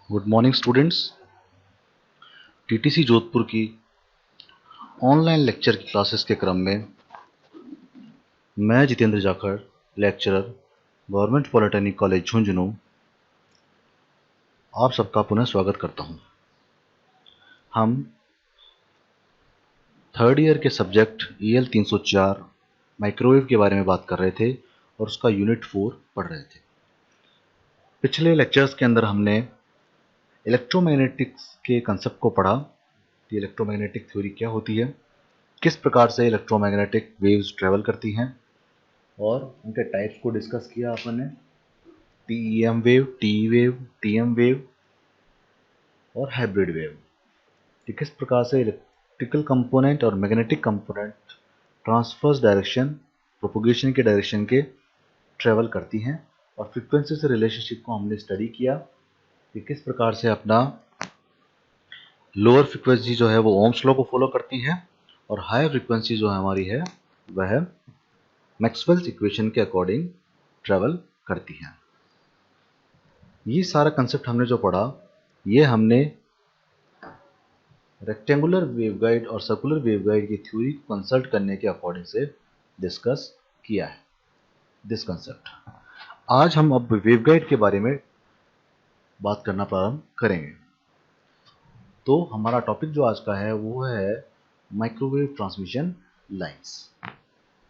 Good morning students. TTC Jodhpur की online lecture की classes के क्रम में मैं Jitendra Jakhar, lecturer, government polytechnic college Jhunjhunu, आप सबका पुनः स्वागत करता हूं। हम थर्ड ईयर के सब्जेक्ट EL 304 माइक्रोवेव के बारे में बात कर रहे थे और उसका यूनिट 4 पढ़ रहे थे। पिछले लेक्चर्स के अंदर हमने इलेक्ट्रोमैग्नेटिक्स के कंसेप्ट को पढ़ा कि इलेक्ट्रोमैग्नेटिक थ्योरी क्या होती है, किस प्रकार से इलेक्ट्रोमैग्नेटिक वेव्स ट्रेवल करती हैं और उनके टाइप्स को डिस्कस किया अपन ने। TEM wave, TE wave, TM wave और हाइब्रिड वेव कि किस प्रकार से इलेक्ट्रिकल कंपोनेंट और magnetic component transverse direction, propagation के डायरेक्शन के ट्रेवल करती हैं। और फ्रीक्वेंसी से रिलेशनशिप को हमने स्टडी किया कि किस प्रकार से अपना लोअर फ्रीक्वेंसी जो है वो ओम्स लॉ को फॉलो करती है और हाई फ्रीक्वेंसी जो हमारी है वह मैक्सवेल्स इक्वेशन के अकॉर्डिंग ट्रेवल करती है। ये सारा कंसेप्ट हमने जो पढ़ा ये हमने रेक्टेंगुलर वेवगाइड और सर्कुलर वेवगाइड की थ्योरी को कंसल्ट करने के अकॉर्डिंग से डिस्कस किया है दिस कंसेप्ट। आज हम अब वेवगाइड के बारे में बात करना प्रारंभ करेंगे। तो हमारा टॉपिक जो आज का है वो है माइक्रोवेव ट्रांसमिशन लाइंस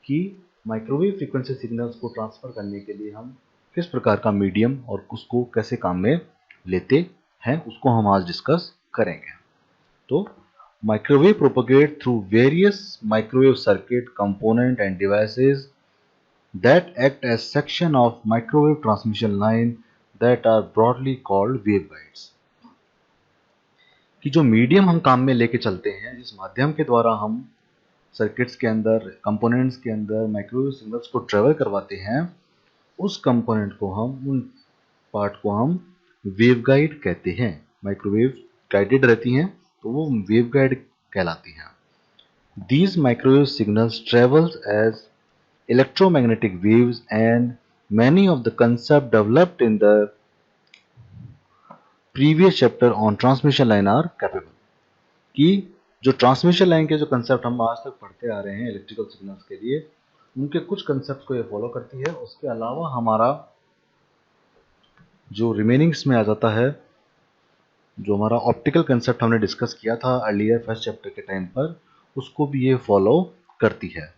कि माइक्रोवेव फ्रीक्वेंसी सिग्नल्स को ट्रांसफर करने के लिए हम किस प्रकार का मीडियम और उसको कैसे काम में लेते हैं उसको हम आज डिस्कस करेंगे। तो microwave propagate through various microwave circuit component and devices that act as section of microwave transmission line that are broadly called waveguides. कि जो मीडियम हम काम में लेके चलते हैं, जिस माध्यम के द्वारा हम सर्किट्स के अंदर, कंपोनेंट्स के अंदर माइक्रोवेव सिग्नल्स को ट्रेवल करवाते हैं, उस कंपोनेंट को हम, उन पार्ट को हम वेवगाइड कहते हैं। माइक्रोवेव गाइडेड रहती हैं तो वो वेवगाइड कहलाती हैं। These microwave signals travels as electromagnetic waves and many of the concepts developed in the previous chapter on transmission line are capable। कि जो ट्रांसमिशन लाइन के जो कंसेप्ट हम आज तक पढ़ते आ रहे हैं इलेक्ट्रिकल सिग्नल्स के लिए, उनके कुछ कंसेप्ट को ये फॉलो करती है। उसके अलावा हमारा जो रिमेनिंग्स में आ जाता है, जो हमारा ऑप्टिकल कंसेप्ट हमने डिस्कस किया था अर्लियर फर्स्ट चैप्टर के टाइम पर, उसको भी ये फॉलो करती है।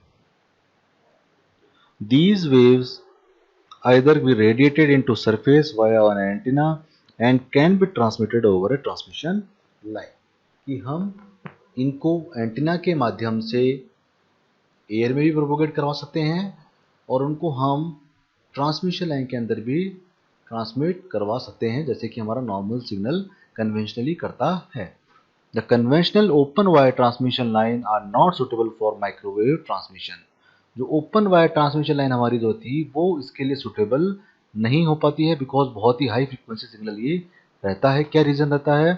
These waves either be radiated into surface via an antenna and can be transmitted over a transmission line। कि हम इनको एंटीना के माध्यम से एयर में भी प्रोपोगेट करवा सकते हैं और उनको हम ट्रांसमिशन लाइन के अंदर भी ट्रांसमिट करवा सकते हैं, जैसे कि हमारा नॉर्मल सिग्नल कन्वेंशनली करता है। The conventional open wire transmission line are not suitable for microwave transmission. जो ओपन वायर ट्रांसमिशन लाइन हमारी जो थी वो इसके लिए सुटेबल नहीं हो पाती है, बिकॉज बहुत ही हाई फ्रीक्वेंसी सिग्नल ये रहता है। क्या रीज़न रहता है?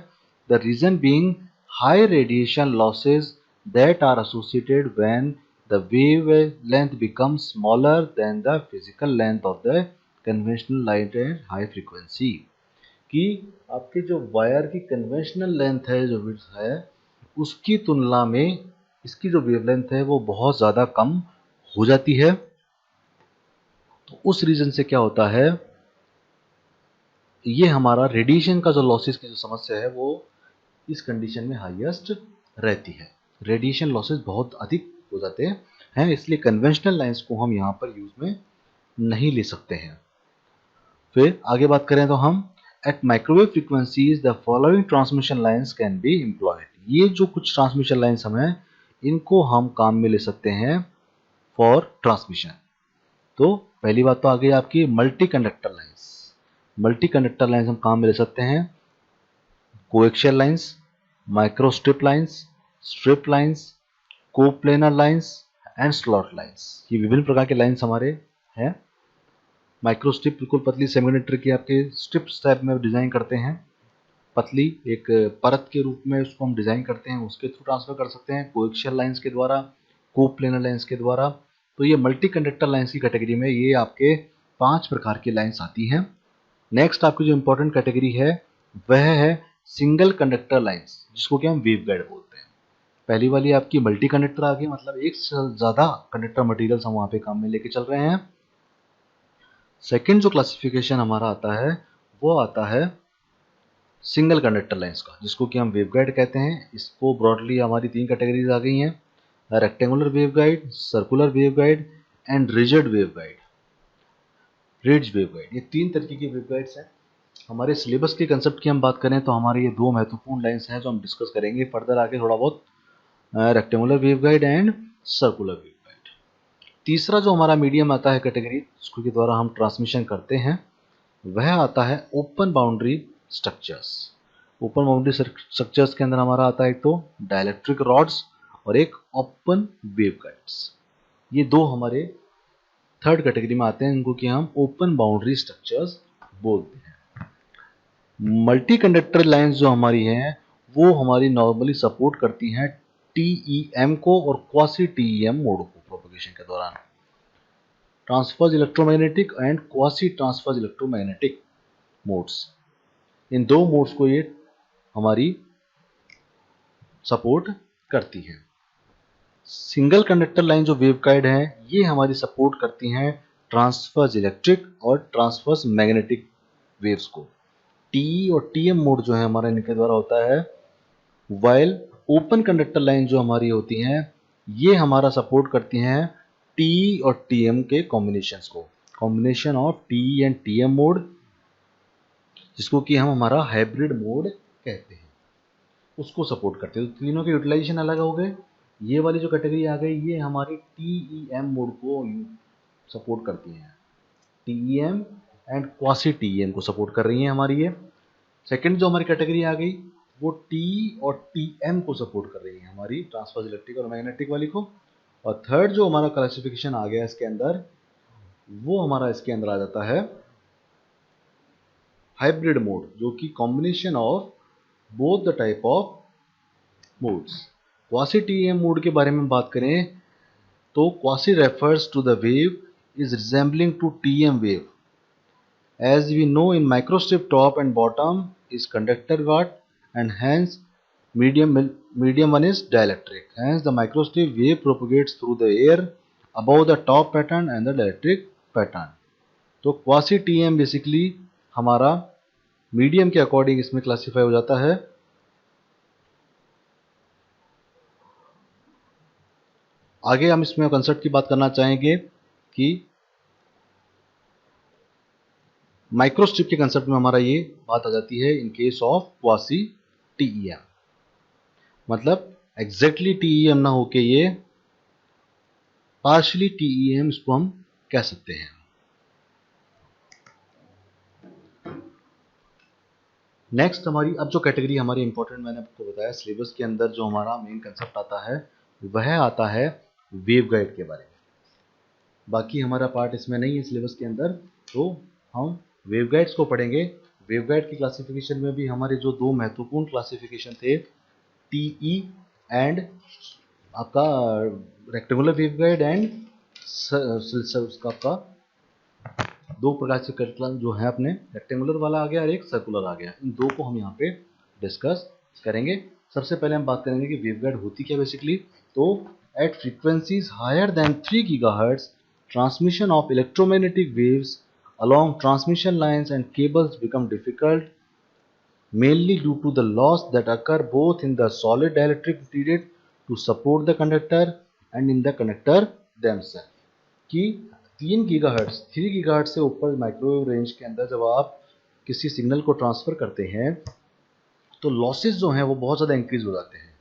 The reason being high radiation losses that are associated when the wavelength becomes smaller than the physical length of the conventional light at high frequency। कि आपके जो वायर की कन्वेंशनल लेंथ है, जो विड्थ है, उसकी तुलना में इसकी जो वेवलेंथ है वो बहुत ज़्यादा कम हो जाती है। तो उस रीज़न से क्या होता है, ये हमारा रेडिएशन का जो लॉसेस की जो समस्या है वो इस कंडीशन में हाईएस्ट रहती है। रेडिएशन लॉसेस बहुत अधिक हो जाते हैं, इसलिए कन्वेंशनल लाइंस को हम यहाँ पर यूज में नहीं ले सकते हैं। फिर आगे बात करें तो हम at microwave frequencies the following transmission lines can be employed. ये जो कुछ ट्रांसमिशन लाइंस हम हैं इनको हम काम में ले सकते हैं फॉर ट्रांसमिशन। तो पहली बात तो आ गई आपकी multi conductor lines. Multi conductor lines हम काम में ले सकते हैं coaxial lines, microstrip lines, strip lines, coplanar lines and slot lines. ये विभिन्न प्रकार के लाइंस हमारे हैं। माइक्रोस्ट्रिप बिल्कुल पतली सेमीकंडक्टर की आपके स्ट्रिप्स टाइप में डिजाइन करते हैं, पतली एक परत के रूप में उसको हम डिजाइन करते हैं, उसके थ्रू ट्रांसफर कर सकते हैं कोएक्शियल लाइंस के द्वारा, कोप्लेनर लाइंस के द्वारा। तो ये मल्टी कंडक्टर लाइंस की कैटेगरी में ये आपके 5 प्रकार की लाइंस आती हैं। नेक्स्ट आपकी जो इंपॉर्टेंट कैटेगरी है वह है सिंगल कंडक्टर लाइंस, जिसको कि हम वेवगाइड बोलते हैं। पहली वाली आपकी मल्टी कंडक्टर आ गई, मतलब एक से ज़्यादा कंडक्टर मटेरियल्स हम वहाँ पे काम में लेके चल रहे हैं। सेकंड जो क्लासिफिकेशन हमारा आता है वो आता है सिंगल कंडक्टर लाइंस का, जिसको कि हम वेवगाइड कहते हैं। इसको ब्रॉडली हमारी 3 कैटेगरीज आ गई हैं, rectangular waveguide, circular waveguide and rigid waveguide, ridge waveguide. ये 3 तरीके की वेवगाइड्स हैं। हमारे सिलेबस के कंसेप्ट की हम बात करें तो हमारे ये 2 महत्वपूर्ण लाइंस हैं जो हम डिस्कस करेंगे फर्दर आगे थोड़ा बहुत, rectangular waveguide and circular waveguide. तीसरा जो हमारा मीडियम आता है कैटेगरी, जिसके द्वारा हम ट्रांसमिशन करते हैं, वह आता है open boundary structures. Open boundary structures के अंदर हमारा आता है एक तो डाइलेक्ट्रिक रॉड्स और एक ओपन वेवगाइड्स। ये 2 हमारे थर्ड कैटेगरी में आते हैं, इनको कि हम ओपन बाउंड्री स्ट्रक्चर्स बोलते हैं। मल्टी कंडक्टर लाइंस जो हमारी हैं वो हमारी नॉर्मली सपोर्ट करती हैं टीईएम को और क्वासी टीईएम मोड को प्रोपगेशन के दौरान। Transverse electromagnetic and quasi transverse electromagnetic modes, इन 2 मोड्स को ये हमारी सपोर्ट करती हैं। सिंगल कंडक्टर लाइन जो वेवगाइड हैं ये हमारी सपोर्ट करती हैं ट्रांसफर्स इलेक्ट्रिक और ट्रांसफर्स मैग्नेटिक वेव्स को। टी और टीएम मोड जो है हमारा इनके द्वारा होता है, वाइल ओपन कंडक्टर लाइन जो हमारी होती हैं ये हमारा सपोर्ट करती हैं टी और टीएम के कॉम्बिनेशंस को, combination of T and TM mode, जिसको कि हम हमारा हाइब्रिड मोड कहते हैं, उसको सपोर्ट करते हैं। तो तीनों के यूटिलाइजेशन अलग हो गए। ये वाली जो कैटेगरी आ गई ये हमारी टीईएम मोड को सपोर्ट करती हैं, टीईएम एंड क्वासी टीईएम को सपोर्ट कर रही हैं हमारी ये। सेकंड जो हमारी कैटेगरी आ गई वो टी और टीएम को सपोर्ट कर रही है हमारी, ट्रांसफर्स इलेक्ट्रिक और मैग्नेटिक वाली को। और थर्ड जो हमारा क्लासिफिकेशन आ गया इसके अंदर, वो हमारा इसके अंदर आ जाता है हाइब्रिड मोड, जो कि combination of both the type of modes. Quasi TM mode के बारे में बात करें तो quasi refers to the wave is resembling to TM wave, as we know in microstrip top and bottom is conductor got, and hence medium one is dielectric, hence the microstrip wave propagates through the air above the top pattern and the dielectric pattern। तो quasi TM basically हमारा medium के according इसमें classify हो जाता है। आगे हम इसमें कंसेप्ट की बात करना चाहेंगे कि माइक्रोस्ट्रिप के कंसेप्ट में हमारा ये बात आ जाती है in case of quasi TEM, मतलब एग्जैक्टली टीईएम ना होके ये पार्शियली टीईएम इसको हम कह सकते हैं। नेक्स्ट हमारी अब जो कैटेगरी हमारी इंपॉर्टेंट मैंने आपको बताया सिलेबस के अंदर जो हमारा मेन कंसेप्ट आता है वह आता है वेवगाइड के बारे में। बाकी हमारा पार्ट इसमें नहीं है सिलेबस के अंदर, तो हम वेवगाइड्स को पढ़ेंगे। वेवगाइड की क्लासिफिकेशन में भी हमारे जो 2 महत्वपूर्ण क्लासिफिकेशन थे, टीई एंड आपका रेक्टेंगुलर वेवगाइड एंड आपका 2 प्रकार से कटलन जो है अपने, रेक्टेंगुलर वाला आ गया और एक सर्कुलर आ गया। इन 2 को हम यहाँ पे डिस्कस करेंगे। सबसे पहले हम बात करेंगे कि वेवगाइड होती क्या बेसिकली। तो at frequencies higher than 3 gigahertz transmission of electromagnetic waves along transmission lines and cables become difficult, mainly due to the loss that occur both in the solid dielectric material to support the conductor and in the conductor themselves। कि 3 gigahertz 3 gigahertz से ऊपर microwave range के अंदर जब आप किसी signal को transfer करते हैं तो लॉसेस जो हैं वो बहुत ज़्यादा इंक्रीज हो जाते हैं,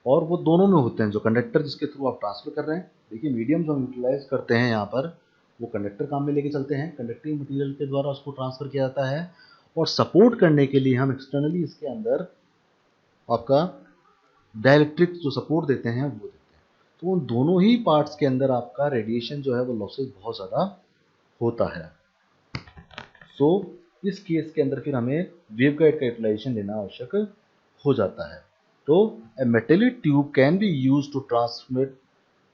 और वो दोनों में होते हैं। जो कंडक्टर जिसके थ्रू आप ट्रांसफर कर रहे हैं, देखिए मीडियम जो हम यूटिलाइज करते हैं यहाँ पर वो कंडक्टर काम में लेके चलते हैं, कंडक्टिंग मटेरियल के द्वारा उसको ट्रांसफर किया जाता है, और सपोर्ट करने के लिए हम एक्सटर्नली इसके अंदर आपका डाइलेक्ट्रिक जो सपोर्ट देते हैं वो देते हैं। तो उन दोनों ही पार्ट्स के अंदर आपका रेडिएशन जो है वो लॉसेस बहुत ज़्यादा होता है। सो इस केस के अंदर फिर हमें वेवगाइड का यूटिलाइजेशन लेना आवश्यक हो जाता है। तो a metallic tube can be used to transmit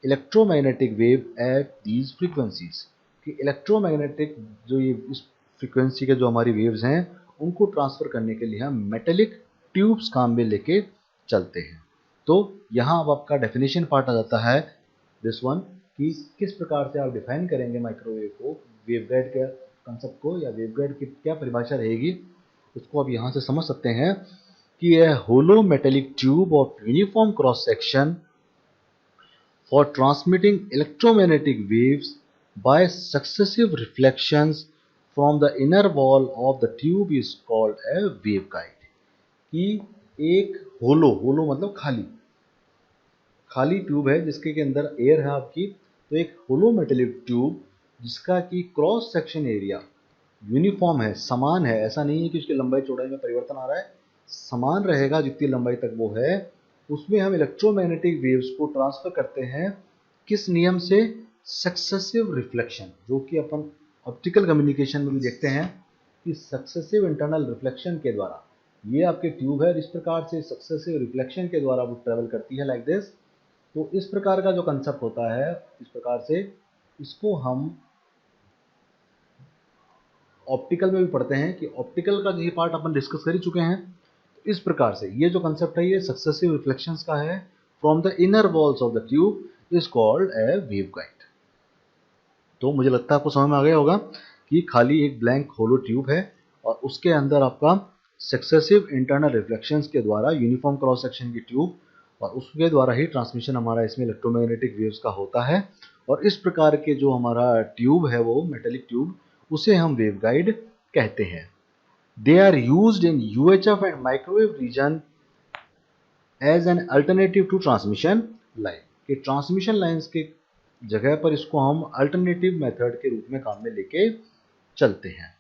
electromagnetic wave at these frequencies। कि इलेक्ट्रोमैग्नेटिक जो ये इस फ्रीक्वेंसी के जो हमारी वेव्स हैं उनको ट्रांसफर करने के लिए हम मेटेलिक ट्यूब्स काम में लेके चलते हैं। तो यहाँ अब आपका डेफिनेशन पार्ट आ जाता है दिस वन, कि किस प्रकार से आप डिफाइन करेंगे माइक्रोवेव को, वेवगाइड के कंसेप्ट को, या वेवगाइड की क्या परिभाषा रहेगी, उसको आप यहाँ से समझ सकते हैं कि यह hollow metallic tube of uniform cross section for transmitting electromagnetic waves by successive reflections from the inner wall of the tube is called a waveguide। कि एक होलो मतलब खाली ट्यूब है जिसके के अंदर एयर है आपकी, तो एक होलो मेटेलिक ट्यूब जिसका कि क्रॉस सेक्शन एरिया यूनिफॉर्म है, समान है, ऐसा नहीं है कि उसकी लंबाई चौड़ाई में परिवर्तन आ रहा है, समान रहेगा जितनी लंबाई तक वो है, उसमें हम इलेक्ट्रोमैग्नेटिक वेव्स को ट्रांसफर करते हैं। किस नियम से? सक्सेसिव रिफ्लेक्शन, जो कि अपन ऑप्टिकल कम्युनिकेशन में भी देखते हैं कि सक्सेसिव इंटरनल रिफ्लेक्शन के द्वारा, ये आपके ट्यूब है, इस प्रकार से सक्सेसिव रिफ्लेक्शन के द्वारा वो ट्रेवल करती है लाइक दिस। तो इस प्रकार का जो कंसेप्ट होता है, इस प्रकार से इसको हम ऑप्टिकल में भी पढ़ते हैं कि ऑप्टिकल का ये पार्ट अपन डिस्कस कर ही चुके हैं। इस प्रकार से ये जो कंसेप्ट है ये सक्सेसिव रिफ्लेक्शंस का है from the inner walls of the tube is called a waveguide. तो मुझे लगता है आपको समझ में आ गया होगा कि खाली एक ब्लैंक होलो ट्यूब है और उसके अंदर आपका सक्सेसिव इंटरनल रिफ्लेक्शंस के द्वारा यूनिफॉर्म क्रॉस सेक्शन की ट्यूब, और उसके द्वारा ही ट्रांसमिशन हमारा इसमें इलेक्ट्रोमैग्नेटिक वेव्स का होता है। और इस प्रकार के जो हमारा ट्यूब है वो मेटेलिक ट्यूब, उसे हम वेवगाइड कहते हैं। They are used in UHF and microwave region as an alternative to transmission line। कि ट्रांसमिशन लाइंस के जगह पर इसको हम अल्टरनेटिव मेथड के रूप में काम में लेके चलते हैं।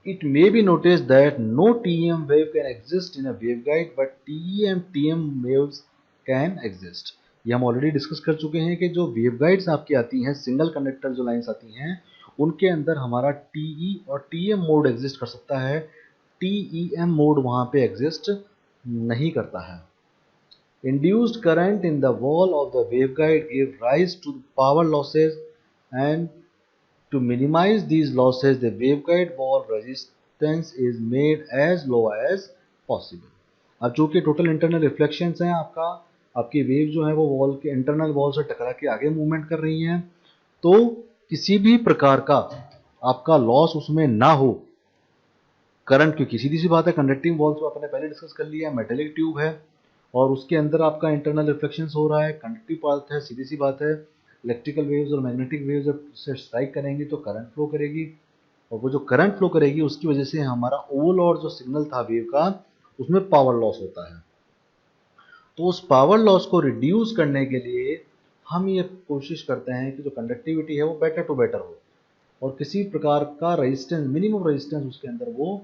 It may be noticed that no TEM wave can exist in a waveguide, but TEM waves can exist। ये हम ऑलरेडी डिस्कस कर चुके हैं कि जो वेवगाइड्स आपकी आती हैं, सिंगल कंडक्टर जो लाइंस आती हैं, उनके अंदर हमारा TE और TM मोड एग्जिस्ट कर सकता है, TEM मोड वहाँ पे एग्जिस्ट नहीं करता है। Induced current in the wall of the waveguide give rise to power losses, and to minimize these losses the waveguide wall resistance is made as low as possible। अब चूंकि total internal reflections हैं, आपकी wave जो है वो wall के internal wall से टकरा के आगे मूवमेंट कर रही हैं, तो किसी भी प्रकार का आपका लॉस उसमें ना हो। करंट, क्योंकि सीधी सी बात है, कंडक्टिंग वॉल्स को आपने पहले डिस्कस कर लिया, मेटेलिक ट्यूब है और उसके अंदर आपका इंटरनल रिफ्लेक्शंस हो रहा है, कंडक्टिव पार्ट है, सीधी सी बात है, इलेक्ट्रिकल वेव्स और मैग्नेटिक वेव्स जब से स्ट्राइक करेंगी तो करंट फ्लो करेगी, और वो जो करंट फ्लो करेगी उसकी वजह से हमारा ओवरलोड जो सिग्नल था वेव का, उसमें पावर लॉस होता है। तो उस पावर लॉस को रिड्यूस करने के लिए हम ये कोशिश करते हैं कि जो कंडक्टिविटी है वो बेटर टू बेटर हो, और किसी प्रकार का रेजिस्टेंस, मिनिमम रेजिस्टेंस उसके अंदर वो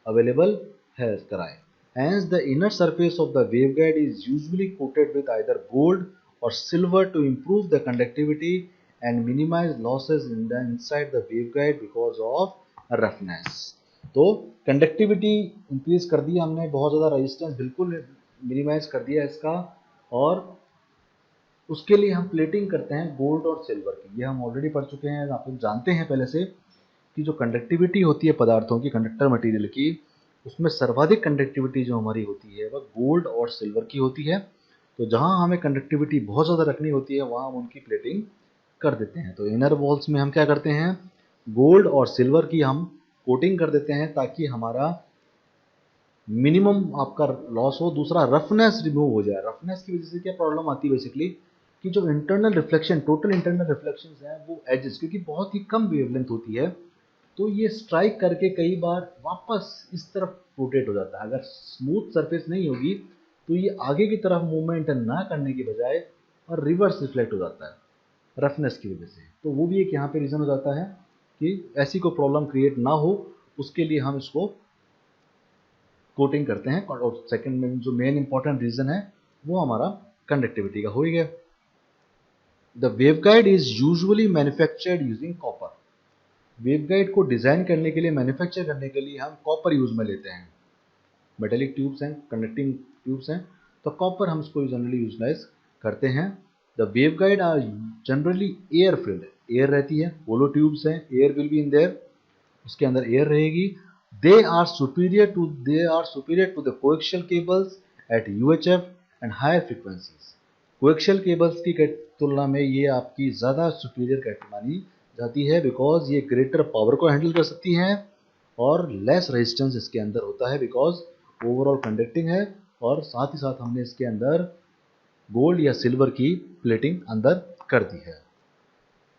अवेलेबल है कराए। Hence the inner surface of the waveguide is usually coated with either gold or silver to improve the conductivity and minimize losses in the inside the waveguide because of roughness। तो conductivity increase कर दिया हमने, बहुत ज़्यादा resistance बिल्कुल minimise कर दिया इसका, और उसके लिए हम प्लेटिंग करते हैं गोल्ड और सिल्वर की। ये हम ऑलरेडी पढ़ चुके हैं, आप लोग जानते हैं पहले से कि जो कंडक्टिविटी होती है पदार्थों की, कंडक्टर मटेरियल की, उसमें सर्वाधिक कंडक्टिविटी जो हमारी होती है वह गोल्ड और सिल्वर की होती है। तो जहां हमें कंडक्टिविटी बहुत ज़्यादा रखनी होती है वहां हम उनकी प्लेटिंग कर देते हैं। तो इनर वॉल्स में हम क्या करते हैं, गोल्ड और सिल्वर की हम कोटिंग कर देते हैं ताकि हमारा मिनिमम आपका लॉस हो। दूसरा, रफनेस रिमूव हो जाए। रफनेस की वजह से क्या प्रॉब्लम आती है बेसिकली, कि जो internal reflection, total internal reflection हैं वो एजेस, क्योंकि बहुत ही कम वेवलेंथ होती है, तो ये स्ट्राइक करके कई बार वापस इस तरफ रोटेट हो जाता है। अगर स्मूथ सरफेस नहीं होगी तो ये आगे की तरफ मूवमेंट ना करने की बजाय और रिवर्स रिफ्लेक्ट हो जाता है रफनेस की वजह से। तो वो भी एक यहाँ पे रीज़न हो जाता है कि ऐसी कोई प्रॉब्लम क्रिएट ना हो, उसके लिए हम इसको कोटिंग करते हैं। और सेकंड में जो मेन इंपॉर्टेंट रीज़न है वो हमारा कंडक्टिविटी का हो ही गया। The waveguide is usually manufactured using copper. Waveguide को डिज़ाइन करने के लिए, मैन्युफैक्चर करने के लिए हम कॉपर यूज़ में लेते हैं। मेटेलिक ट्यूब्स हैं, कंडक्टिंग ट्यूब्स हैं, तो कॉपर हम इसको जनरली यूटिलाइज करते हैं। The waveguide are generally air filled, air रहती है, होलो ट्यूब्स हैं, air will be in there, उसके अंदर एयर रहेगी। They are superior to the coaxial cables at UHF and higher frequencies. Coaxial cables की तुलना में ये आपकी ज़्यादा सुपीरियर कैटेगरी मानी जाती है, बिकॉज ये ग्रेटर पावर को हैंडल कर सकती हैं और लेस रेजिस्टेंस इसके अंदर होता है, बिकॉज ओवरऑल कंडक्टिंग है और साथ ही साथ हमने इसके अंदर गोल्ड या सिल्वर की प्लेटिंग अंदर कर दी है।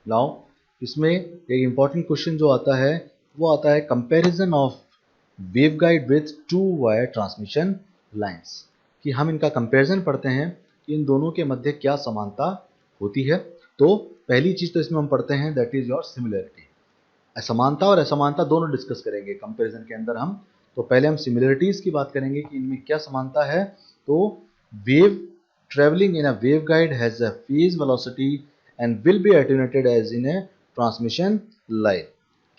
नाउ इसमें एक इंपॉर्टेंट क्वेश्चन जो आता है वो आता है comparison of waveguide with two wire transmission lines, कि हम इनका कंपैरिजन पढ़ते हैं कि इन दोनों के मध्य क्या समानता होती है। तो पहली चीज तो इसमें हम पढ़ते हैं दैट इज योर सिमिलरिटी। असमानता और असमानता दोनों डिस्कस करेंगे कंपैरिजन के अंदर हम। तो पहले हम सिमिलरिटीज की बात करेंगे कि इनमें क्या समानता है। तो wave travelling in a waveguide has a phase velocity and will be attenuated as in a transmission line,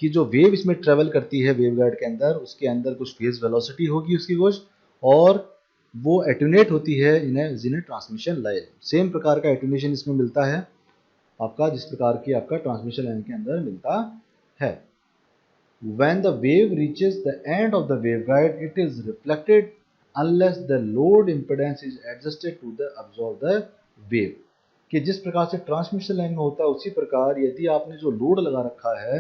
कि जो वेव इसमें ट्रेवल करती है वेवगाइड के अंदर, उसके अंदर कुछ फेज वेलोसिटी होगी उसकी कुछ, और वो एटेन्यूएट होती है इन ए ट्रांसमिशन लाइन। सेम प्रकार का एटेन्यूएशन इसमें मिलता है आपका जिस प्रकार की आपका ट्रांसमिशन लाइन के अंदर मिलता है। When the wave reaches the end of the waveguide, it is reflected unless the load impedance is adjusted to the absorb the wave, कि जिस प्रकार से ट्रांसमिशन लाइन में होता है उसी प्रकार यदि आपने जो लोड लगा रखा है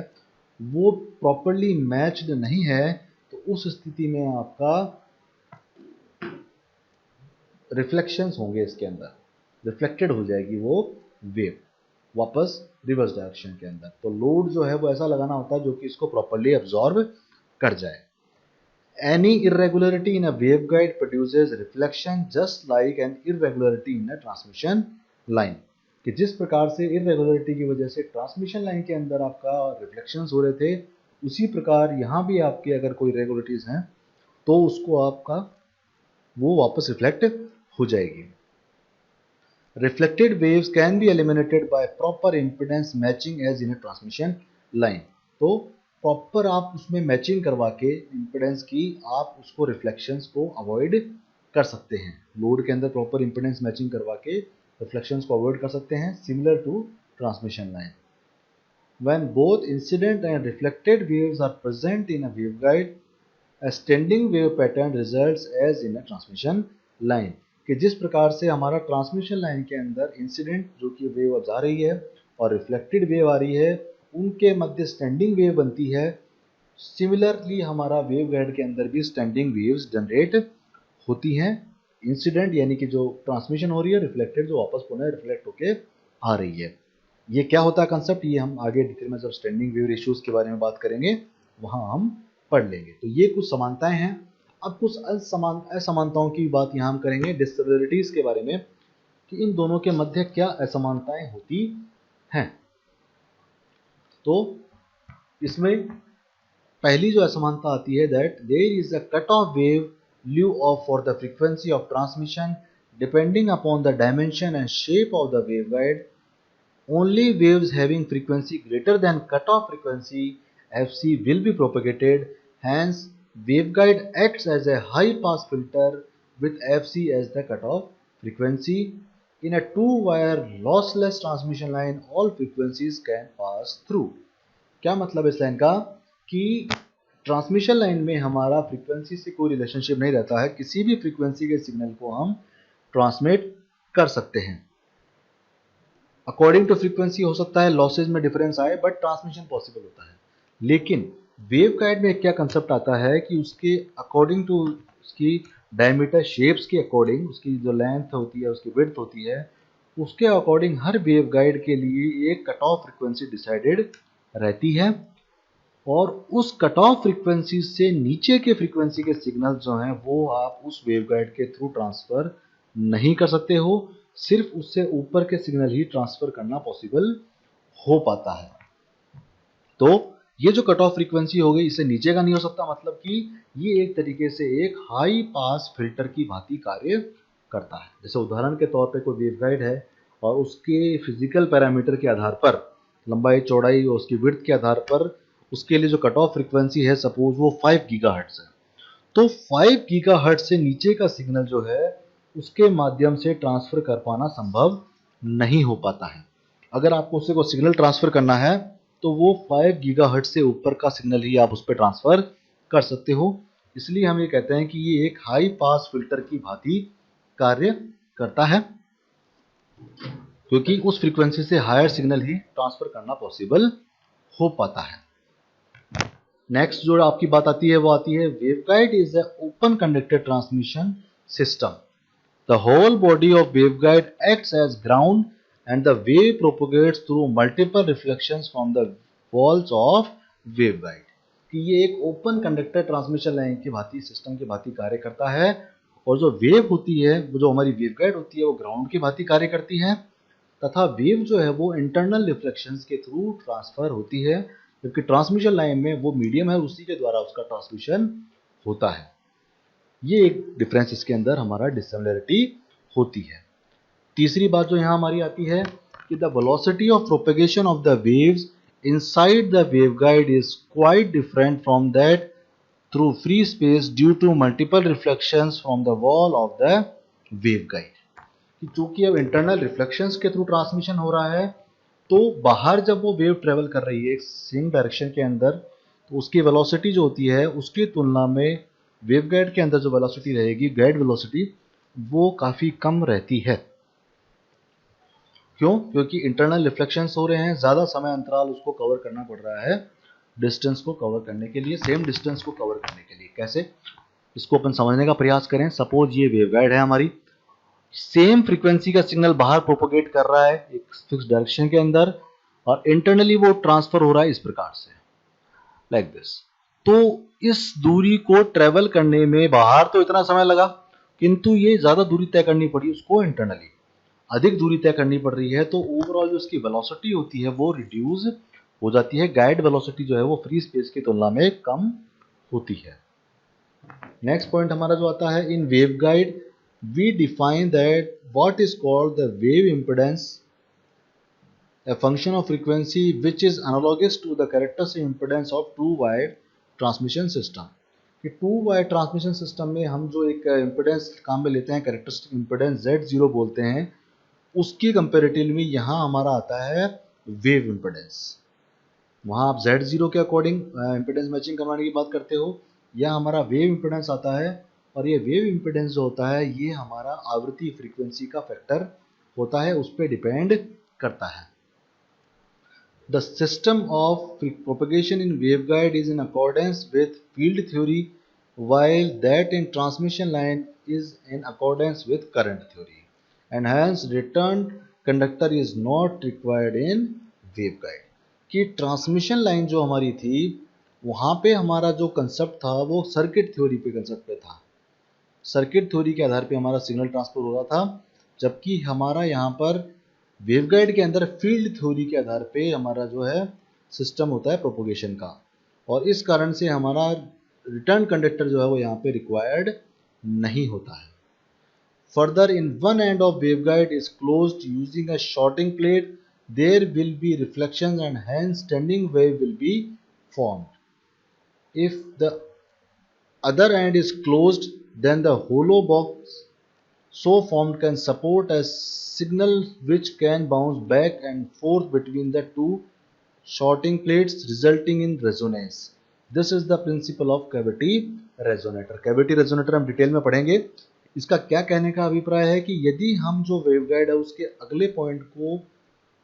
वो प्रॉपर्ली मैच्ड नहीं है तो उस स्थिति में आपका रिफ्लेक्शंस होंगे, इसके अंदर रिफ्लेक्टेड हो जाएगी वो वेव वापस रिवर्स डायरेक्शन के अंदर। तो लोड जो है वो ऐसा लगाना होता है जो कि इसको प्रॉपर्ली एब्जॉर्ब कर जाए। Any irregularity in a waveguide produces reflection just like an irregularity in a transmission line, कि जिस प्रकार से इरेगुलरिटी की वजह से ट्रांसमिशन लाइन के अंदर आपका रिफ्लेक्शंस हो रहे थे उसी प्रकार यहाँ भी आपके अगर कोई इरेगुलरिटीज हैं तो उसको आपका वो वापस रिफ्लेक्ट हो जाएगी। Reflected waves can be eliminated by proper impedance matching as in a transmission line। तो प्रॉपर आप उसमें मैचिंग करवा के इम्पिडेंस की आप उसको रिफ्लेक्शंस को अवॉइड कर सकते हैं। लोड के अंदर प्रॉपर इम्पिडेंस मैचिंग करवा के रिफ्लेक्शंस को अवॉइड कर सकते हैं, similar to transmission line. When both incident and reflected waves are present in a waveguide, a standing wave pattern results as in a transmission line, कि जिस प्रकार से हमारा ट्रांसमिशन लाइन के अंदर इंसिडेंट जो कि वेव जा रही है और रिफ्लेक्टेड वेव आ रही है उनके मध्य स्टैंडिंग वेव बनती है, सिमिलरली हमारा वेव गाइड के अंदर भी स्टैंडिंग वेव्स जनरेट होती हैं। इंसिडेंट यानी कि जो ट्रांसमिशन हो रही है, रिफ्लेक्टेड जो वापस पुनः रिफ्लेक्ट होके आ रही है। ये क्या होता है कंसेप्ट, ये हम आगे डिटेल में जब स्टैंडिंग वेव रेशियोज के बारे में बात करेंगे वहां हम पढ़ लेंगे। तो ये कुछ समानताएं हैं। अब कुछ असमानताओं की बात यहाँ हम करेंगे, डिसिमिलरिटीज के बारे में, कि इन दोनों के मध्य क्या असमानताएं होती हैं। तो इसमें पहली जो असमानता आती है that there is a cut off wave lieu of for the frequency of transmission depending upon the dimension and shape of the waveguide. Only waves having frequency greater than cutoff frequency fc will be propagated. Hence waveguide acts as a high pass filter with fc as the cutoff frequency. In a two wire lossless transmission line all frequencies can pass through। क्या मतलब इस line का कि transmission line में हमारा frequency से कोई relationship नहीं रहता है, किसी भी फ्रीक्वेंसी के सिग्नल को हम ट्रांसमिट कर सकते हैं। अकॉर्डिंग टू फ्रीक्वेंसी हो सकता है लॉसेज में डिफरेंस आए बट ट्रांसमिशन पॉसिबल होता है। लेकिन वेव गाइड में क्या कंसेप्ट आता है कि उसके अकॉर्डिंग टू उसकी डायमीटर शेप्स के अकॉर्डिंग, उसकी जो लेंथ होती है उसकी विड्थ होती है उसके अकॉर्डिंग हर वेव गाइड के लिए एक कट ऑफ फ्रीक्वेंसी डिसाइडेड रहती है और उस कट ऑफ फ्रीक्वेंसी से नीचे के फ्रीक्वेंसी के सिग्नल जो हैं वो आप उस वेवगाइड के थ्रू ट्रांसफर नहीं कर सकते हो, सिर्फ उससे ऊपर के सिग्नल ही ट्रांसफर करना पॉसिबल हो पाता है। तो ये जो कट ऑफ फ्रीक्वेंसी हो गई इससे नीचे का नहीं हो सकता, मतलब कि ये एक तरीके से एक हाई पास फिल्टर की भांति कार्य करता है। जैसे उदाहरण के तौर पे कोई वेवगाइड है और उसके फिजिकल पैरामीटर के आधार पर, लंबाई चौड़ाई और उसकी विड्थ के आधार पर उसके लिए जो कट ऑफ फ्रीक्वेंसी है सपोज वो 5 गीगाहर्ट्ज है, तो 5 गीगाहर्ट्ज से नीचे का सिग्नल जो है उसके माध्यम से ट्रांसफर कर पाना संभव नहीं हो पाता है। अगर आपको उससे कोई सिग्नल ट्रांसफर करना है तो वो 5 गीगाहर्ट्ज से ऊपर का सिग्नल ही आप उस पर ट्रांसफर कर सकते हो। इसलिए हम ये कहते हैं कि ये एक हाई पास फिल्टर की भांति कार्य करता है, क्योंकि उस फ्रीक्वेंसी से हायर सिग्नल ही ट्रांसफर करना पॉसिबल हो पाता है। नेक्स्ट जो आपकी बात आती है वो आती है waveguide is a open conducted transmission system. The whole body of waveguide acts as ground and the wave propagates through multiple reflections from the walls of waveguide। कि ये एक ओपन कंडक्टर ट्रांसमिशन लाइन की भांति system की भांति कार्य करता है, और जो वेव होती है वो जो हमारी वेवगाइड होती है वो ग्राउंड की भांति कार्य करती है, तथा वेव जो है वो इंटरनल रिफ्लेक्शंस के थ्रू ट्रांसफर होती है, जबकि ट्रांसमिशन लाइन में वो मीडियम है उसी के द्वारा उसका ट्रांसमिशन होता है। ये एक डिफरेंस इसके अंदर हमारा डिसिमिलरिटी होती है। तीसरी बात जो यहाँ हमारी आती है कि the velocity of propagation of the waves inside the waveguide is quite different from that through free space due to multiple reflections from the wall of the waveguide. चूंकि अब इंटरनल रिफ्लेक्शंस के थ्रू ट्रांसमिशन हो रहा है, तो बाहर जब वो वेव ट्रेवल कर रही है एक सेम डायरेक्शन के अंदर, तो उसकी वेलोसिटी जो होती है उसकी तुलना में वेवगाइड के अंदर जो वेलोसिटी रहेगी, गाइड वेलोसिटी, वो काफ़ी कम रहती है। क्यों? क्योंकि इंटरनल रिफ्लेक्शंस हो रहे हैं, ज़्यादा समय अंतराल उसको कवर करना पड़ रहा है डिस्टेंस को कवर करने के लिए, सेम डिस्टेंस को कवर करने के लिए। कैसे? इसको अपन समझने का प्रयास करें। सपोज ये वेवगाइड है हमारी, सेम फ्रीक्वेंसी का सिग्नल बाहर प्रोपोगेट कर रहा है एक फिक्स डायरेक्शन के अंदर, और इंटरनली वो ट्रांसफर हो रहा है इस प्रकार से, लाइक दिस। तो इस दूरी को ट्रेवल करने में बाहर तो इतना समय लगा, किंतु ये ज्यादा दूरी तय करनी पड़ी उसको, इंटरनली अधिक दूरी तय करनी पड़ रही है, तो ओवरऑल जो उसकी वेलोसिटी होती है वो रिड्यूस हो जाती है। गाइड वेलोसिटी जो है वो फ्री स्पेस की तुलना में कम होती है। नेक्स्ट पॉइंट हमारा जो आता है, in waveguide we define that what is called the wave impedance, a function of frequency which is analogous to the characteristic impedance of two-wire transmission system। कि टू वायर ट्रांसमिशन सिस्टम में हम जो एक impedance काम में लेते हैं, characteristic impedance Z0 बोलते हैं, उसकी कंपेरेटिव में यहाँ हमारा आता है वेव इम्पिडेंस। वहाँ आप Z0 के अकॉर्डिंग इम्पिडेंस मैचिंग करवाने की बात करते हो, यह हमारा वेव इम्पिडेंस आता है, और ये वेव इम्पिडेंस जो होता है ये हमारा आवृत्ति फ्रीक्वेंसी का फैक्टर होता है, उस पर डिपेंड करता है। The system of propagation in waveguide is in accordance with field theory, while that in transmission line is in accordance with current theory, and hence return conductor is not required in waveguide। कि transmission line जो हमारी थी वहाँ पे हमारा जो concept था वो सर्किट थ्योरी पे कंसेप्ट पे था, सर्किट थ्योरी के आधार पे हमारा सिग्नल ट्रांसफर हो रहा था, जबकि हमारा यहाँ पर वेवगाइड के अंदर फील्ड थ्योरी के आधार पे हमारा जो है सिस्टम होता है प्रोपोगेशन का, और इस कारण से हमारा रिटर्न कंडक्टर जो है वो यहाँ पे रिक्वायर्ड नहीं होता है। Further, in one end of waveguide is closed using a shorting plate, there will be reflections and hence standing wave will be formed. If the other end is closed, then the hollow box so formed can support a signal which can bounce back and forth between the two shorting plates, resulting in resonance। This is the principle of cavity resonator। cavity resonator हम detail में पढ़ेंगे। इसका क्या कहने का अभिप्राय है कि यदि हम जो वेवगाइड है उसके अगले पॉइंट को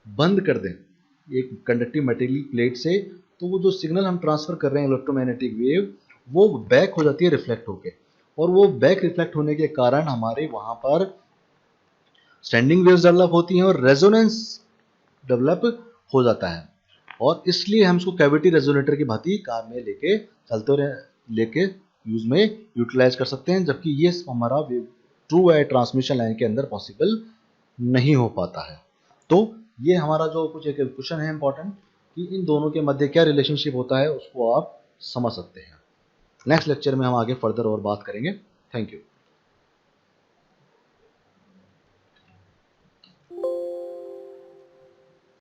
बंद कर दें एक कंडक्टिव मेटेरियल प्लेट से, तो वो जो सिग्नल हम ट्रांसफर कर रहे हैं इलेक्ट्रोमैग्नेटिक वेव, वो बैक हो जाती है रिफ्लेक्ट होके, और वो बैक रिफ्लेक्ट होने के कारण हमारे वहां पर स्टैंडिंग वेव्स डेवलप होती हैं और रेजोनेंस डेवलप हो जाता है, और इसलिए हम उसको कैविटी रेजोनेटर की भांति काम में लेके यूज में यूटिलाइज कर सकते हैं, जबकि ये हमारा ट्रू वायर ट्रांसमिशन लाइन के अंदर पॉसिबल नहीं हो पाता है। तो ये हमारा जो कुछ एक क्वेश्चन है इंपॉर्टेंट कि इन दोनों के मध्य क्या रिलेशनशिप होता है उसको आप समझ सकते हैं। नेक्स्ट लेक्चर में हम आगे फर्दर और बात करेंगे। Thank you.